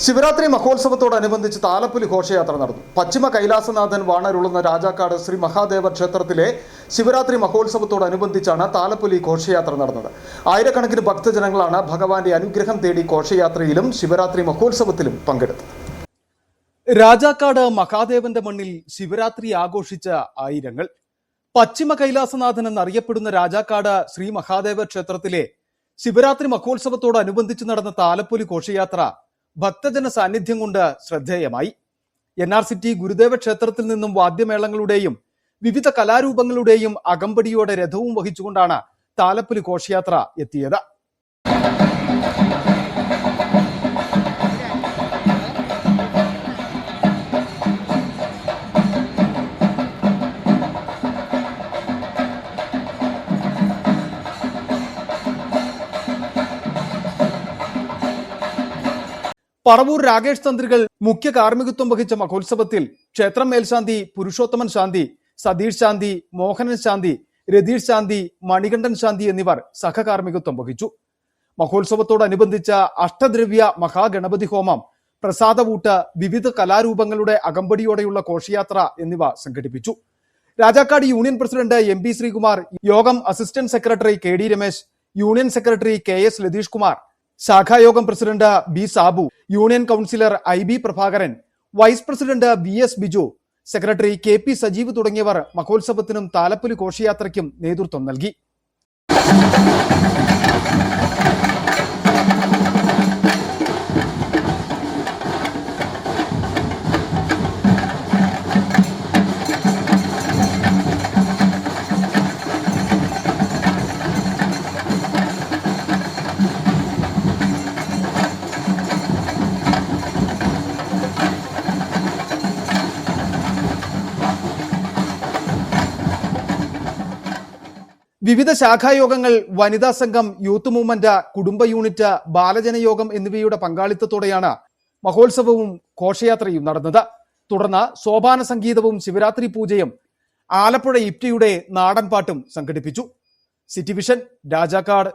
ശിവരാത്രി മഹോത്സവത്തോടനുബന്ധിച്ച് താലപ്പൊലി ഘോഷയാത്ര നടന്നു. പശ്ചിമ കൈലാസനാഥൻ വാണരുളുന്ന രാജാക്കാട് ശ്രീ മഹാദേവ ക്ഷേത്രത്തിലെ ശിവരാത്രി മഹോത്സവത്തോടനുബന്ധിച്ചാണ് താലപ്പൊലി ഘോഷയാത്ര നടന്നത്. ആയിരക്കണക്കിന് ഭക്തജനങ്ങളാണ് ഭഗവാന്റെ അനുഗ്രഹം തേടി ഘോഷയാത്രയിലും ശിവരാത്രി മഹോത്സവത്തിലും പങ്കെടുത്തത്. രാജാക്കാട് മഹാദേവന്റെ മണ്ണിൽ ശിവരാത്രി ആഘോഷിച്ച ആയിരങ്ങൾ. പശ്ചിമ കൈലാസനാഥൻ എന്നറിയപ്പെടുന്ന രാജാക്കാട് ശ്രീ മഹാദേവ ക്ഷേത്രത്തിലെ ശിവരാത്രി മഹോത്സവത്തോടനുബന്ധിച്ച് നടന്ന താലപ്പൊലി ഘോഷയാത്ര ഭക്തജന സാന്നിധ്യം കൊണ്ട് ശ്രദ്ധേയമായി. NRCT ഗുരുദേവ ക്ഷേത്രത്തിൽ നിന്നും വാദ്യമേളങ്ങളുടെയും വിവിധ കലാരൂപങ്ങളുടെയും അകമ്പടിയോടെ രഥവും വഹിച്ചുകൊണ്ടാണ് താലപ്പൊലി ഘോഷയാത്ര എത്തിയത്. പറവൂർ രാകേഷ് തന്ത്രികൾ മുഖ്യ കാർമ്മികത്വം വഹിച്ച മഹോത്സവത്തിൽ ക്ഷേത്രം മേൽശാന്തി പുരുഷോത്തമൻ ശാന്തി, സതീഷ് ശാന്തി, മോഹനൻ ശാന്തി, രതീഷ് ശാന്തി, മണികണ്ഠൻ ശാന്തി എന്നിവർ സഹകാർമ്മികത്വം വഹിച്ചു. മഹോത്സവത്തോടനുബന്ധിച്ച അഷ്ടദ്രവ്യ മഹാഗണപതി ഹോമം, പ്രസാദവൂട്ട്, വിവിധ കലാരൂപങ്ങളുടെ അകമ്പടിയോടെയുള്ള ഘോഷയാത്ര എന്നിവ സംഘടിപ്പിച്ചു. Rajakkad union president MP Sreekumar, യോഗം assistant secretary KD Ramesh, union secretary KS Latheesh Kumar, ശാഖായോഗം president B Sabu, union councillor IB Prabhakaran, vice president VS Biju, secretary KP Sajeev തുടങ്ങിയവർ മഹോത്സവത്തിനും താലപ്പൊലി ഘോഷയാത്രയ്ക്കും നേതൃത്വം നൽകി. വിവിധ ശാഖായോഗങ്ങൾ, വനിതാ സംഘം, യൂത്ത് മൂവ്മെന്റ്, കുടുംബ യൂണിറ്റ്, ബാലജനയോഗം എന്നിവയുടെ പങ്കാളിത്തത്തോടെയാണ് മഹോത്സവവും ഘോഷയാത്രയും നടന്നത്. തുടർന്ന് സോപാന സംഗീതവും ശിവരാത്രി പൂജയും ആലപ്പുഴ ഇപ്റ്റിയുടെ നാടൻപാട്ടും സംഘടിപ്പിച്ചു. City vision, Rajakkad.